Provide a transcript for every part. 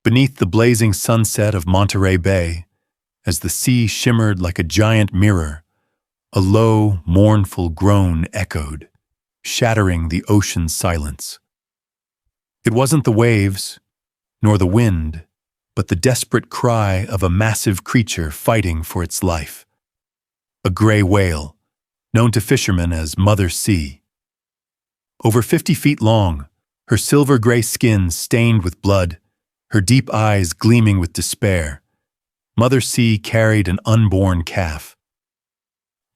Beneath the blazing sunset of Monterey Bay, as the sea shimmered like a giant mirror, a low, mournful groan echoed, shattering the ocean's silence. It wasn't the waves, nor the wind, but the desperate cry of a massive creature fighting for its life. A gray whale, known to fishermen as Mother Sea. Over 50 feet long, her silver-gray skin stained with blood, her deep eyes gleaming with despair, Mother Sea carried an unborn calf.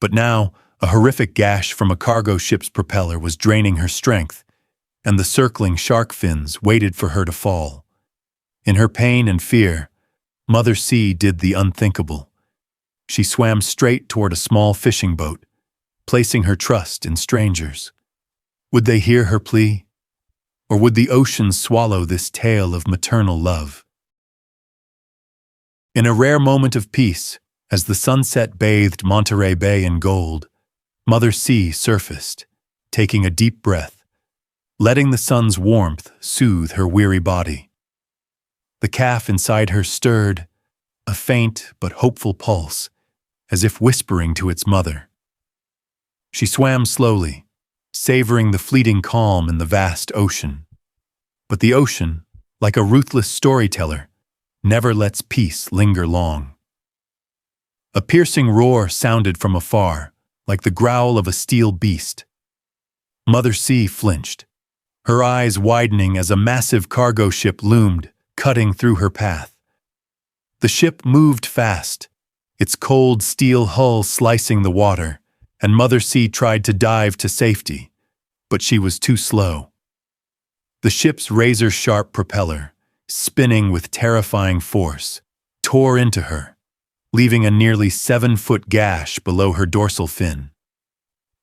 But now, a horrific gash from a cargo ship's propeller was draining her strength, and the circling shark fins waited for her to fall. In her pain and fear, Mother Sea did the unthinkable. She swam straight toward a small fishing boat, placing her trust in strangers. Would they hear her plea? Or would the ocean swallow this tale of maternal love? In a rare moment of peace, as the sunset bathed Monterey Bay in gold, Mother Sea surfaced, taking a deep breath, letting the sun's warmth soothe her weary body. The calf inside her stirred, a faint but hopeful pulse, as if whispering to its mother. She swam slowly, savoring the fleeting calm in the vast ocean. But the ocean, like a ruthless storyteller, never lets peace linger long. A piercing roar sounded from afar, like the growl of a steel beast. Mother Sea flinched, her eyes widening as a massive cargo ship loomed, cutting through her path. The ship moved fast, its cold steel hull slicing the water, and Mother Sea tried to dive to safety, but she was too slow. The ship's razor-sharp propeller, spinning with terrifying force, tore into her, leaving a nearly 7-foot gash below her dorsal fin.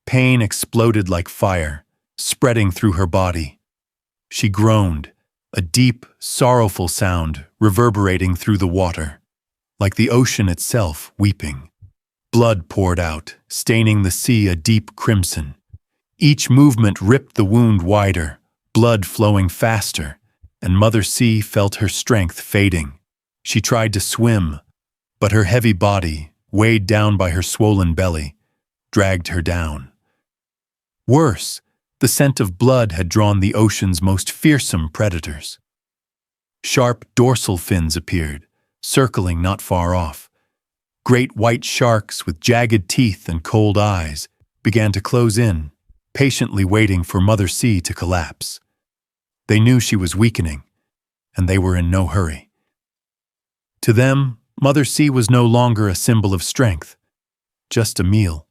Pain exploded like fire, spreading through her body. She groaned, a deep, sorrowful sound reverberating through the water, like the ocean itself weeping. Blood poured out, staining the sea a deep crimson. Each movement ripped the wound wider, blood flowing faster, and Mother Sea felt her strength fading. She tried to swim, but her heavy body, weighed down by her swollen belly, dragged her down. Worse, the scent of blood had drawn the ocean's most fearsome predators. Sharp dorsal fins appeared, circling not far off. Great white sharks with jagged teeth and cold eyes began to close in, patiently waiting for Mother Sea to collapse. They knew she was weakening, and they were in no hurry. To them, Mother Sea was no longer a symbol of strength, just a meal.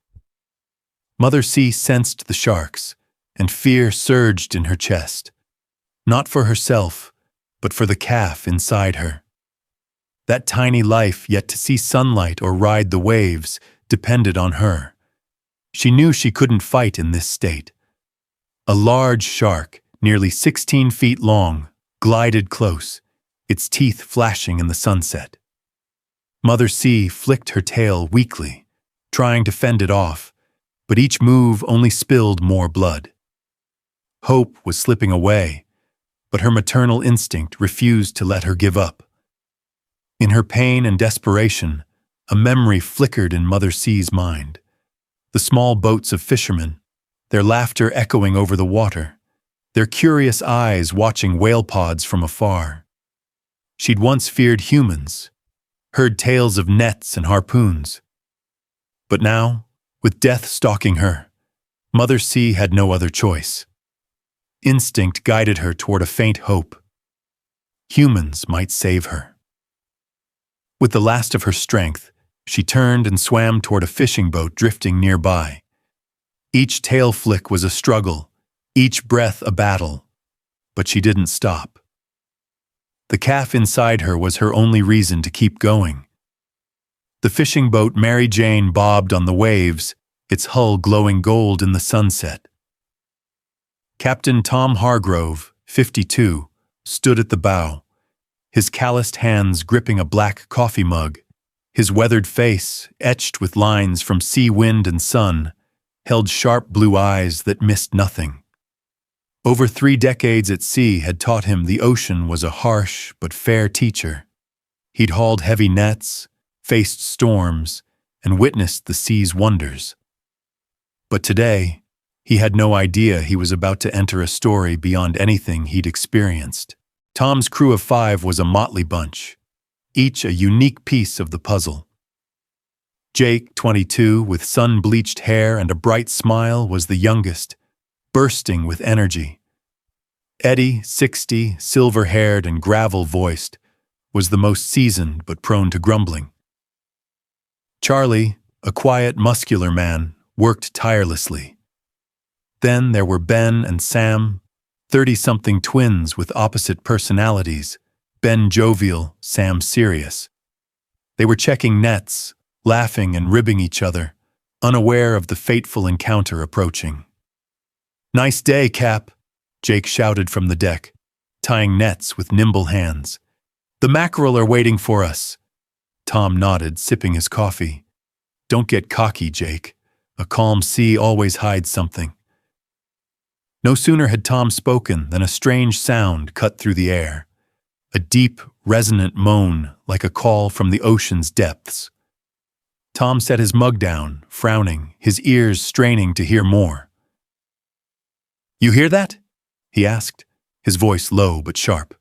Mother Sea sensed the sharks, and fear surged in her chest, not for herself, but for the calf inside her. That tiny life yet to see sunlight or ride the waves depended on her. She knew she couldn't fight in this state. A large shark, nearly 16 feet long, glided close, its teeth flashing in the sunset. Mother Sea flicked her tail weakly, trying to fend it off, but each move only spilled more blood. Hope was slipping away, but her maternal instinct refused to let her give up. In her pain and desperation, a memory flickered in Mother Sea's mind. The small boats of fishermen, their laughter echoing over the water, their curious eyes watching whale pods from afar. She'd once feared humans, heard tales of nets and harpoons. But now, with death stalking her, Mother Sea had no other choice. Instinct guided her toward a faint hope. Humans might save her. With the last of her strength, she turned and swam toward a fishing boat drifting nearby. Each tail flick was a struggle, each breath a battle, but she didn't stop. The calf inside her was her only reason to keep going. The fishing boat Mary Jane bobbed on the waves, its hull glowing gold in the sunset. Captain Tom Hargrove, 52, stood at the bow, his calloused hands gripping a black coffee mug. His weathered face, etched with lines from sea wind and sun, held sharp blue eyes that missed nothing. Over 3 decades at sea had taught him the ocean was a harsh but fair teacher. He'd hauled heavy nets, faced storms, and witnessed the sea's wonders. But today, he had no idea he was about to enter a story beyond anything he'd experienced. Tom's crew of 5 was a motley bunch, each a unique piece of the puzzle. Jake, 22, with sun-bleached hair and a bright smile, was the youngest, bursting with energy. Eddie, 60, silver-haired and gravel-voiced, was the most seasoned but prone to grumbling. Charlie, a quiet, muscular man, worked tirelessly. Then there were Ben and Sam, 30-something twins with opposite personalities, Ben jovial, Sam serious. They were checking nets, laughing and ribbing each other, unaware of the fateful encounter approaching. "Nice day, Cap," Jake shouted from the deck, tying nets with nimble hands. "The mackerel are waiting for us." Tom nodded, sipping his coffee. "Don't get cocky, Jake. A calm sea always hides something." No sooner had Tom spoken than a strange sound cut through the air. A deep, resonant moan like a call from the ocean's depths. Tom set his mug down, frowning, his ears straining to hear more. "You hear that?" he asked, his voice low but sharp.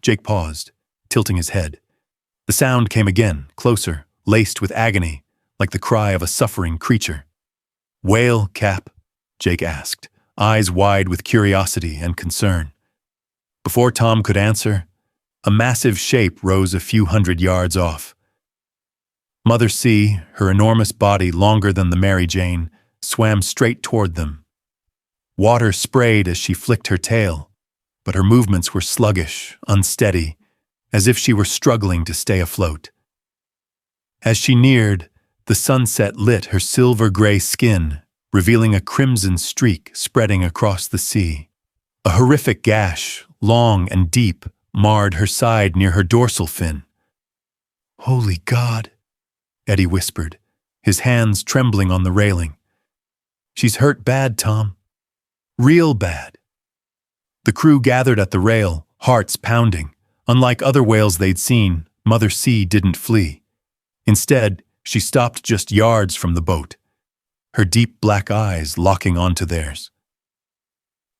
Jake paused, tilting his head. The sound came again, closer, laced with agony, like the cry of a suffering creature. "Whale, Cap?" Jake asked, eyes wide with curiosity and concern. Before Tom could answer, a massive shape rose a few hundred yards off. Mother Sea, her enormous body longer than the Mary Jane, swam straight toward them. Water sprayed as she flicked her tail, but her movements were sluggish, unsteady, as if she were struggling to stay afloat. As she neared, the sunset lit her silver-gray skin, revealing a crimson streak spreading across the sea. A horrific gash, long and deep, marred her side near her dorsal fin. "Holy God," Eddie whispered, his hands trembling on the railing. "She's hurt bad, Tom. Real bad." The crew gathered at the rail, hearts pounding. Unlike other whales they'd seen, Mother Sea didn't flee. Instead, she stopped just yards from the boat, her deep black eyes locking onto theirs.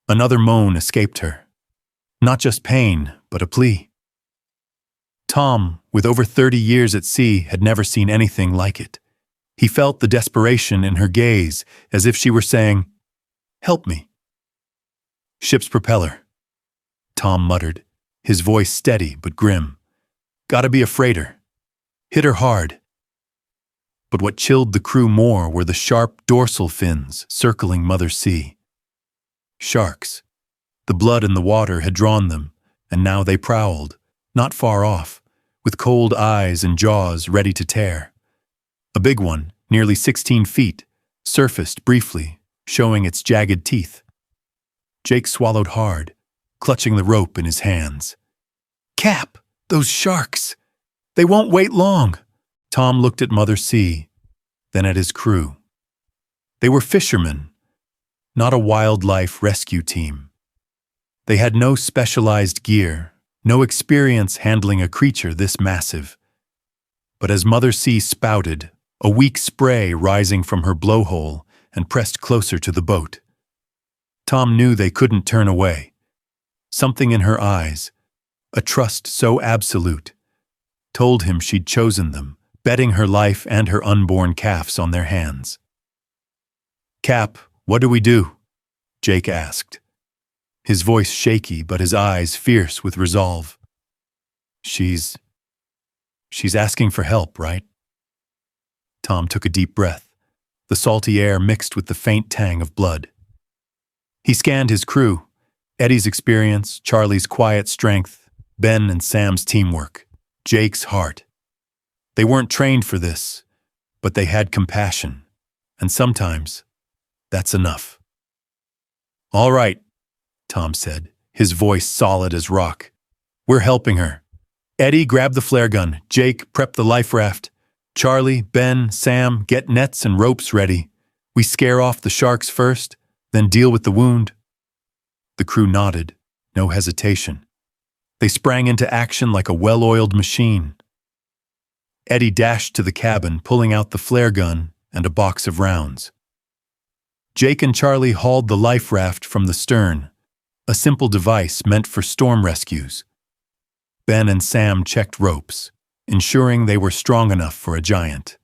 Another moan escaped her. Not just pain, but a plea. Tom, with over 30 years at sea, had never seen anything like it. He felt the desperation in her gaze, as if she were saying, "Help me." "Ship's propeller," Tom muttered, his voice steady but grim. "Gotta be a freighter. Hit her hard." But what chilled the crew more were the sharp dorsal fins circling Mother Sea. Sharks. The blood in the water had drawn them, and now they prowled, not far off, with cold eyes and jaws ready to tear. A big one, nearly 16 feet, surfaced briefly, showing its jagged teeth. Jake swallowed hard, clutching the rope in his hands. "Cap, those sharks! They won't wait long!" Tom looked at Mother Sea, then at his crew. They were fishermen, not a wildlife rescue team. They had no specialized gear, no experience handling a creature this massive. But as Mother Sea spouted, a weak spray rising from her blowhole and pressed closer to the boat, Tom knew they couldn't turn away. Something in her eyes, a trust so absolute, told him she'd chosen them, betting her life and her unborn calves on their hands. "Cap, what do we do?" Jake asked, his voice shaky but his eyes fierce with resolve. She's asking for help, right?" Tom took a deep breath, the salty air mixed with the faint tang of blood. He scanned his crew, Eddie's experience, Charlie's quiet strength, Ben and Sam's teamwork, Jake's heart. They weren't trained for this, but they had compassion, and sometimes that's enough. "All right," Tom said, his voice solid as rock. "We're helping her. Eddie, grab the flare gun. Jake, prep the life raft. Charlie, Ben, Sam, get nets and ropes ready. We scare off the sharks first, then deal with the wound." The crew nodded, no hesitation. They sprang into action like a well-oiled machine. Eddie dashed to the cabin, pulling out the flare gun and a box of rounds. Jake and Charlie hauled the life raft from the stern, a simple device meant for storm rescues. Ben and Sam checked ropes, ensuring they were strong enough for a giant.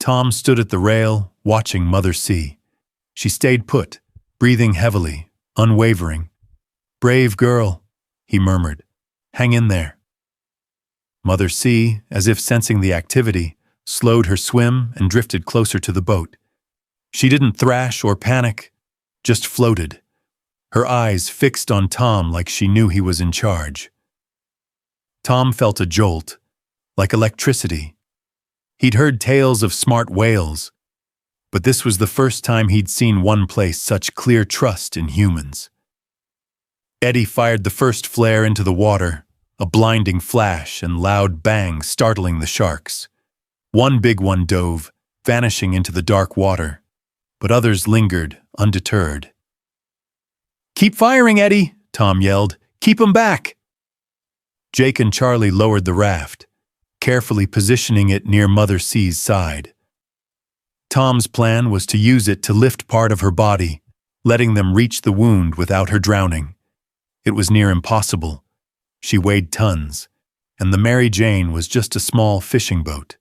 Tom stood at the rail, watching Mother Sea. She stayed put, breathing heavily, unwavering. "Brave girl," he murmured. "Hang in there." Mother Sea, as if sensing the activity, slowed her swim and drifted closer to the boat. She didn't thrash or panic, just floated, her eyes fixed on Tom like she knew he was in charge. Tom felt a jolt, like electricity. He'd heard tales of smart whales, but this was the first time he'd seen one place such clear trust in humans. Eddie fired the first flare into the water, a blinding flash and loud bang startling the sharks. One big one dove, vanishing into the dark water, but others lingered, undeterred. "Keep firing, Eddie!" Tom yelled. "Keep 'em back!" Jake and Charlie lowered the raft, carefully positioning it near Mother Sea's side. Tom's plan was to use it to lift part of her body, letting them reach the wound without her drowning. It was near impossible. She weighed tons, and the Mary Jane was just a small fishing boat.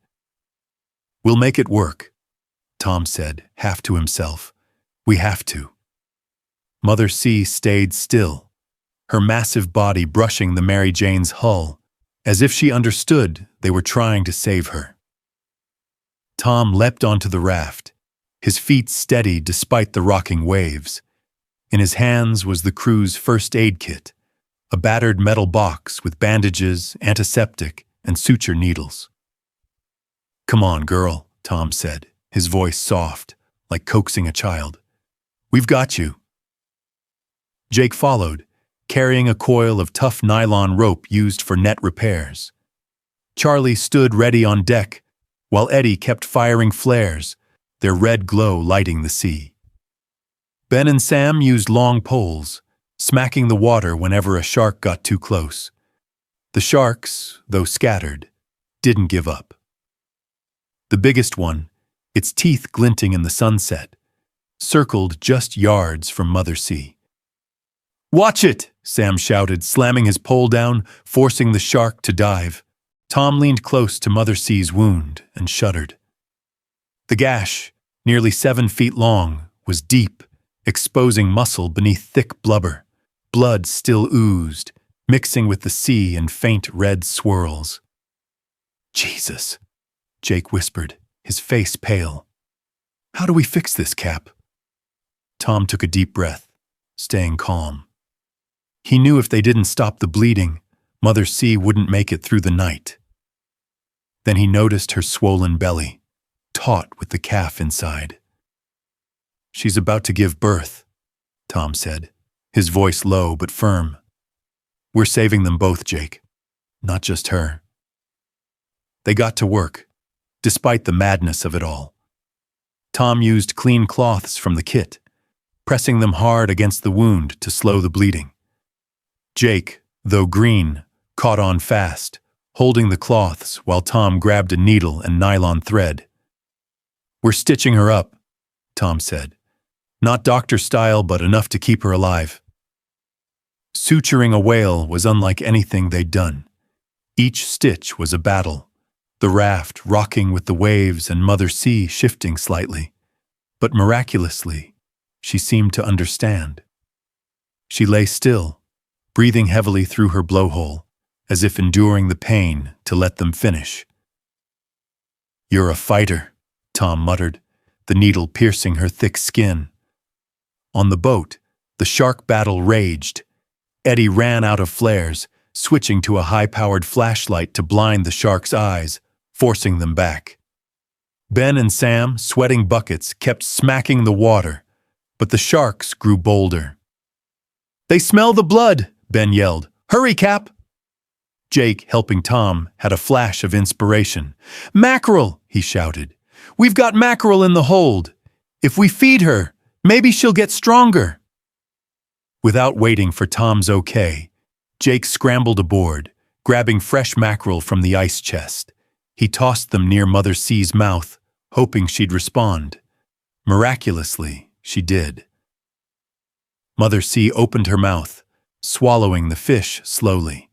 "We'll make it work," Tom said, half to himself. "We have to." Mother Sea stayed still, her massive body brushing the Mary Jane's hull, as if she understood they were trying to save her. Tom leapt onto the raft, his feet steady despite the rocking waves. In his hands was the crew's first aid kit, a battered metal box with bandages, antiseptic, and suture needles. "Come on, girl," Tom said, his voice soft, like coaxing a child. "We've got you." Jake followed, carrying a coil of tough nylon rope used for net repairs. Charlie stood ready on deck, while Eddie kept firing flares, their red glow lighting the sea. Ben and Sam used long poles, smacking the water whenever a shark got too close. The sharks, though scattered, didn't give up. The biggest one, its teeth glinting in the sunset, circled just yards from Mother Sea. "Watch it!" Sam shouted, slamming his pole down, forcing the shark to dive. Tom leaned close to Mother Sea's wound and shuddered. The gash, nearly 7 feet long, was deep, exposing muscle beneath thick blubber. Blood still oozed, mixing with the sea in faint red swirls. "Jesus," Jake whispered, his face pale. "How do we fix this, Cap?" Tom took a deep breath, staying calm. He knew if they didn't stop the bleeding, Mother Sea wouldn't make it through the night. Then he noticed her swollen belly, taut with the calf inside. "She's about to give birth," Tom said, his voice low but firm. "We're saving them both, Jake, not just her." They got to work, despite the madness of it all. Tom used clean cloths from the kit, pressing them hard against the wound to slow the bleeding. Jake, though green, caught on fast, holding the cloths while Tom grabbed a needle and nylon thread. "We're stitching her up," Tom said. "Not doctor style, but enough to keep her alive." Suturing a whale was unlike anything they'd done. Each stitch was a battle, the raft rocking with the waves and Mother Sea shifting slightly. But miraculously, she seemed to understand. She lay still, breathing heavily through her blowhole, as if enduring the pain to let them finish. "You're a fighter," Tom muttered, the needle piercing her thick skin. On the boat, the shark battle raged. Eddie ran out of flares, switching to a high-powered flashlight to blind the shark's eyes, forcing them back. Ben and Sam, sweating buckets, kept smacking the water, but the sharks grew bolder. "They smell the blood!" Ben yelled. "Hurry, Cap!" Jake, helping Tom, had a flash of inspiration. "Mackerel!" he shouted. "We've got mackerel in the hold. If we feed her, maybe she'll get stronger." Without waiting for Tom's okay, Jake scrambled aboard, grabbing fresh mackerel from the ice chest. He tossed them near Mother C's mouth, hoping she'd respond. Miraculously, she did. Mother C opened her mouth, swallowing the fish slowly.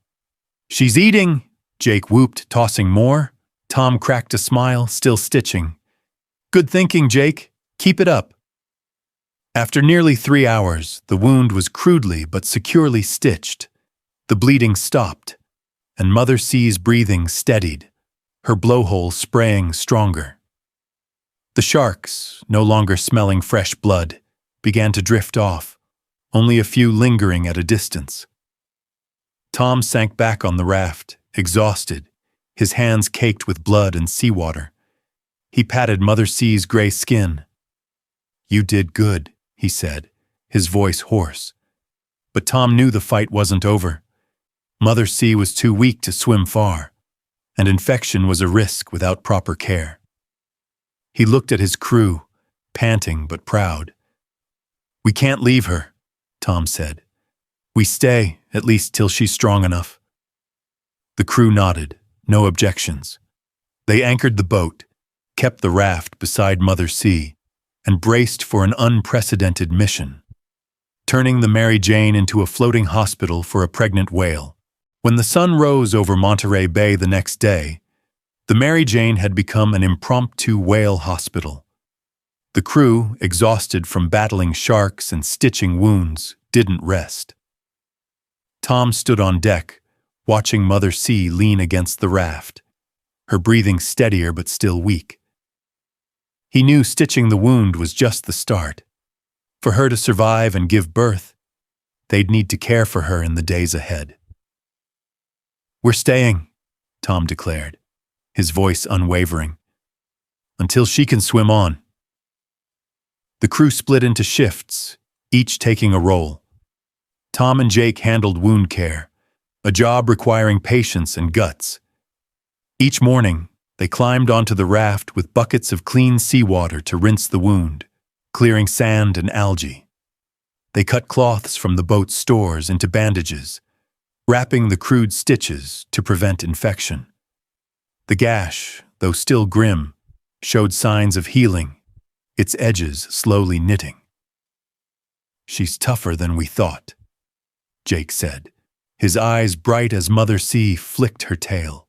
"She's eating!" Jake whooped, tossing more. Tom cracked a smile, still stitching. "Good thinking, Jake. Keep it up." After nearly 3 hours, the wound was crudely but securely stitched. The bleeding stopped, and Mother C's breathing steadied, her blowhole spraying stronger. The sharks, no longer smelling fresh blood, began to drift off, only a few lingering at a distance. Tom sank back on the raft, exhausted, his hands caked with blood and seawater. He patted Mother C's gray skin. "You did good," he said, his voice hoarse. But Tom knew the fight wasn't over. Mother C was too weak to swim far, and infection was a risk without proper care. He looked at his crew, panting but proud. "We can't leave her," Tom said. "We stay, at least till she's strong enough." The crew nodded, no objections. They anchored the boat, kept the raft beside Mother C, and braced for an unprecedented mission, turning the Mary Jane into a floating hospital for a pregnant whale. When the sun rose over Monterey Bay the next day, the Mary Jane had become an impromptu whale hospital. The crew, exhausted from battling sharks and stitching wounds, didn't rest. Tom stood on deck, watching Mother C lean against the raft, her breathing steadier but still weak. He knew stitching the wound was just the start. For her to survive and give birth, they'd need to care for her in the days ahead. "We're staying," Tom declared, his voice unwavering, "until she can swim on." The crew split into shifts, each taking a role. Tom and Jake handled wound care, a job requiring patience and guts. Each morning, they climbed onto the raft with buckets of clean seawater to rinse the wound, clearing sand and algae. They cut cloths from the boat's stores into bandages, wrapping the crude stitches to prevent infection. The gash, though still grim, showed signs of healing, its edges slowly knitting. "She's tougher than we thought," Jake said, his eyes bright as Mother C flicked her tail.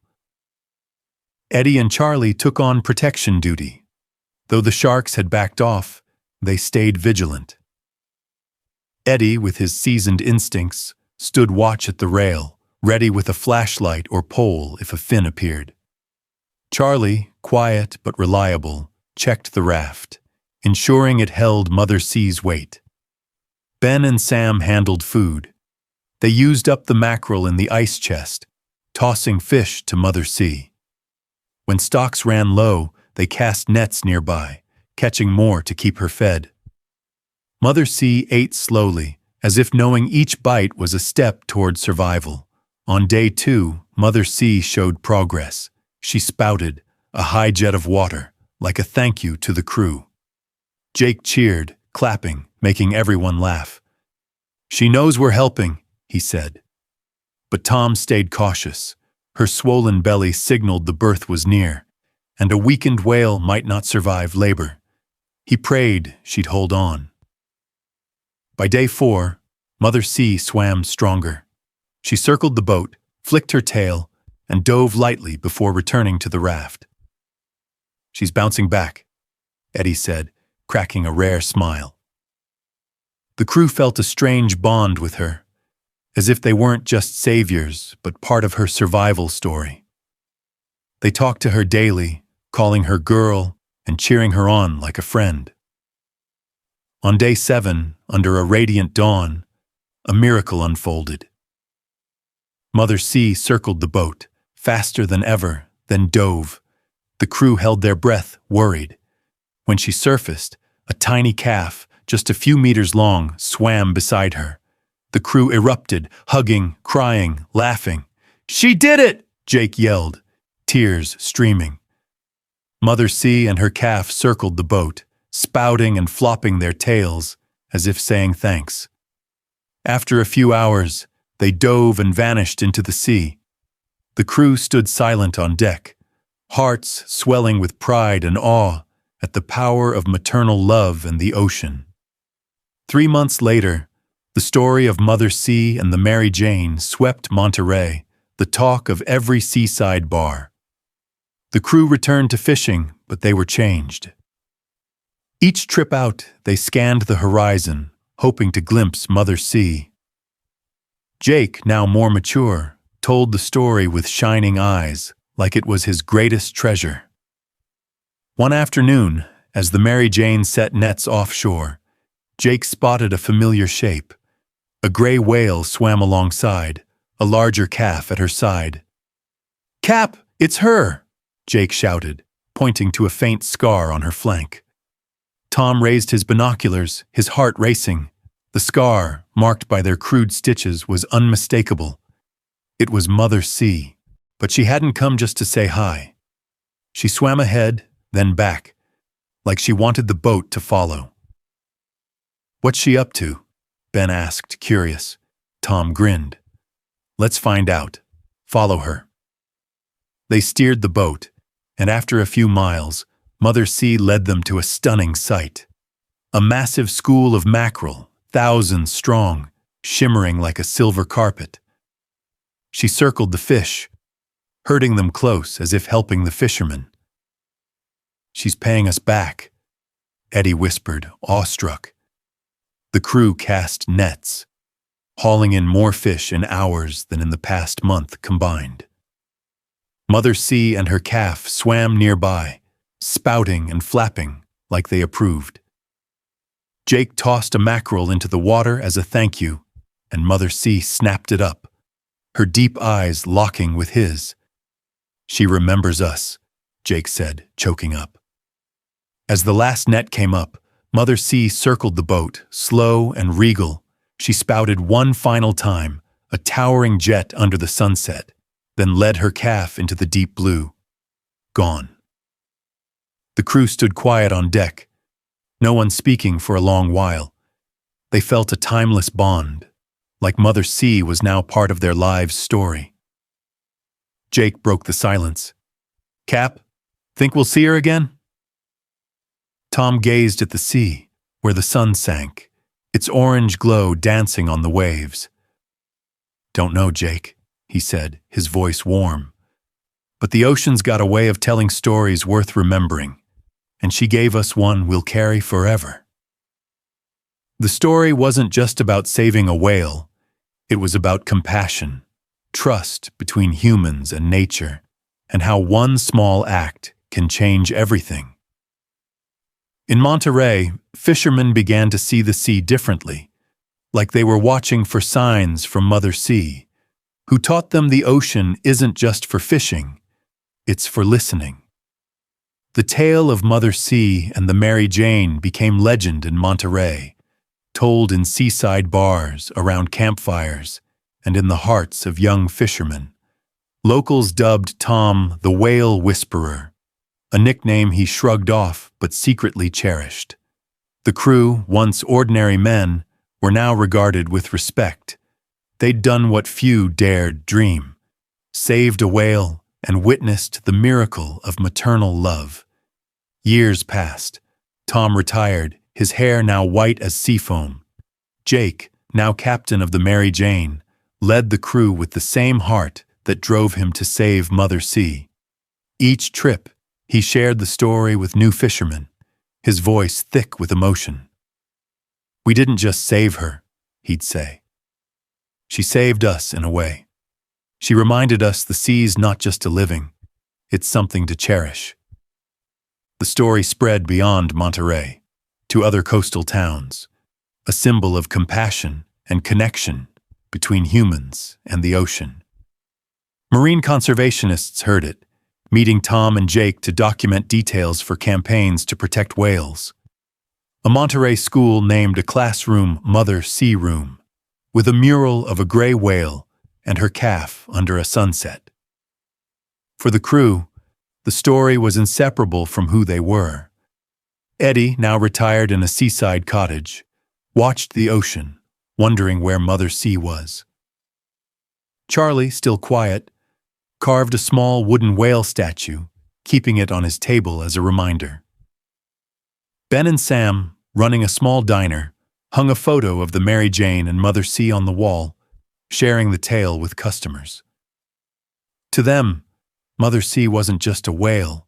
Eddie and Charlie took on protection duty. Though the sharks had backed off, they stayed vigilant. Eddie, with his seasoned instincts, stood watch at the rail, ready with a flashlight or pole if a fin appeared. Charlie, quiet but reliable, checked the raft, ensuring it held Mother C's weight. Ben and Sam handled food. They used up the mackerel in the ice chest, tossing fish to Mother C. When stocks ran low, they cast nets nearby, catching more to keep her fed. Mother C ate slowly, as if knowing each bite was a step toward survival. On day 2, Mother C showed progress. She spouted, a high jet of water, like a thank you to the crew. Jake cheered, clapping, making everyone laugh. "She knows we're helping," he said. But Tom stayed cautious. Her swollen belly signaled the birth was near, and a weakened whale might not survive labor. He prayed she'd hold on. By day 4, Mother C swam stronger. She circled the boat, flicked her tail, and dove lightly before returning to the raft. "She's bouncing back," Eddie said, cracking a rare smile. The crew felt a strange bond with her, as if they weren't just saviors, but part of her survival story. They talked to her daily, calling her girl and cheering her on like a friend. On day 7, under a radiant dawn, a miracle unfolded. Mother C circled the boat, faster than ever, then dove. The crew held their breath, worried. When she surfaced, a tiny calf, just a few meters long, swam beside her. The crew erupted, hugging, crying, laughing. "She did it!" Jake yelled, tears streaming. Mother C and her calf circled the boat, spouting and flopping their tails, as if saying thanks. After a few hours, they dove and vanished into the sea. The crew stood silent on deck, hearts swelling with pride and awe at the power of maternal love and the ocean. 3 months later, the story of Mother Sea and the Mary Jane swept Monterey, the talk of every seaside bar. The crew returned to fishing, but they were changed. Each trip out, they scanned the horizon, hoping to glimpse Mother Sea. Jake, now more mature, told the story with shining eyes, like it was his greatest treasure. One afternoon, as the Mary Jane set nets offshore, Jake spotted a familiar shape. A gray whale swam alongside, a larger calf at her side. "Cap, it's her!" Jake shouted, pointing to a faint scar on her flank. Tom raised his binoculars, his heart racing. The scar, marked by their crude stitches, was unmistakable. It was Mother Sea, but she hadn't come just to say hi. She swam ahead, then back, like she wanted the boat to follow. "What's she up to?" Ben asked, curious. Tom grinned. "Let's find out. Follow her." They steered the boat, and after a few miles, Mother Sea led them to a stunning sight. A massive school of mackerel, thousands strong, shimmering like a silver carpet. She circled the fish, herding them close as if helping the fishermen. "She's paying us back," Eddie whispered, awestruck. The crew cast nets, hauling in more fish in hours than in the past month combined. Mother Sea and her calf swam nearby, spouting and flapping like they approved. Jake tossed a mackerel into the water as a thank you, and Mother Sea snapped it up, her deep eyes locking with his. "She remembers us," Jake said, choking up. As the last net came up, Mother Sea circled the boat, slow and regal. She spouted one final time, a towering jet under the sunset, then led her calf into the deep blue. Gone. The crew stood quiet on deck, no one speaking for a long while. They felt a timeless bond, like Mother Sea was now part of their lives' story. Jake broke the silence. "Cap, think we'll see her again?" Tom gazed at the sea, where the sun sank, its orange glow dancing on the waves. "Don't know, Jake," he said, his voice warm. "But the ocean's got a way of telling stories worth remembering, and she gave us one we'll carry forever." The story wasn't just about saving a whale. It was about compassion, trust between humans and nature, and how one small act can change everything. In Monterey, fishermen began to see the sea differently, like they were watching for signs from Mother Sea, who taught them the ocean isn't just for fishing, it's for listening. The tale of Mother Sea and the Mary Jane became legend in Monterey, told in seaside bars, around campfires, and in the hearts of young fishermen. Locals dubbed Tom the Whale Whisperer, a nickname he shrugged off but secretly cherished. The crew, once ordinary men, were now regarded with respect. They'd done what few dared dream, saved a whale and witnessed the miracle of maternal love. Years passed. Tom retired, his hair now white as seafoam. Jake, now captain of the Mary Jane, led the crew with the same heart that drove him to save Mother Sea. Each trip, he shared the story with new fishermen, his voice thick with emotion. "We didn't just save her," he'd say. "She saved us in a way. She reminded us the sea's not just a living, it's something to cherish." The story spread beyond Monterey, to other coastal towns, a symbol of compassion and connection between humans and the ocean. Marine conservationists heard it, meeting Tom and Jake to document details for campaigns to protect whales. A Monterey school named a classroom Mother Sea Room, with a mural of a gray whale and her calf under a sunset. For the crew, the story was inseparable from who they were. Eddie, now retired in a seaside cottage, watched the ocean, wondering where Mother Sea was. Charlie, still quiet, carved a small wooden whale statue, keeping it on his table as a reminder. Ben and Sam, running a small diner, hung a photo of the Mary Jane and Mother Sea on the wall, sharing the tale with customers. To them, Mother Sea wasn't just a whale.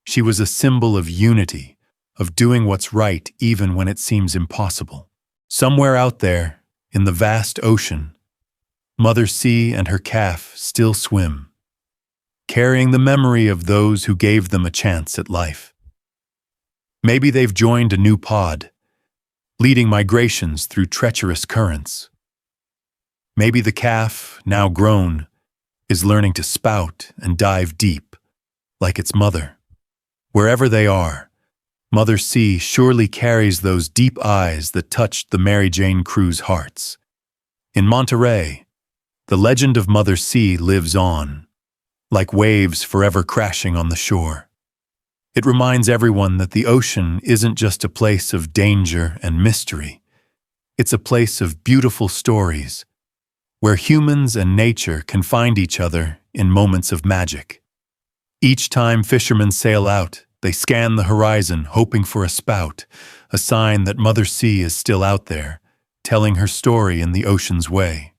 She was a symbol of unity, of doing what's right even when it seems impossible. Somewhere out there, in the vast ocean, Mother Sea and her calf still swim, carrying the memory of those who gave them a chance at life. Maybe they've joined a new pod, leading migrations through treacherous currents. Maybe the calf, now grown, is learning to spout and dive deep, like its mother. Wherever they are, Mother Sea surely carries those deep eyes that touched the Mary Jane crew's hearts. In Monterey, the legend of Mother Sea lives on, like waves forever crashing on the shore. It reminds everyone that the ocean isn't just a place of danger and mystery. It's a place of beautiful stories, where humans and nature can find each other in moments of magic. Each time fishermen sail out, they scan the horizon hoping for a spout, a sign that Mother Sea is still out there, telling her story in the ocean's way.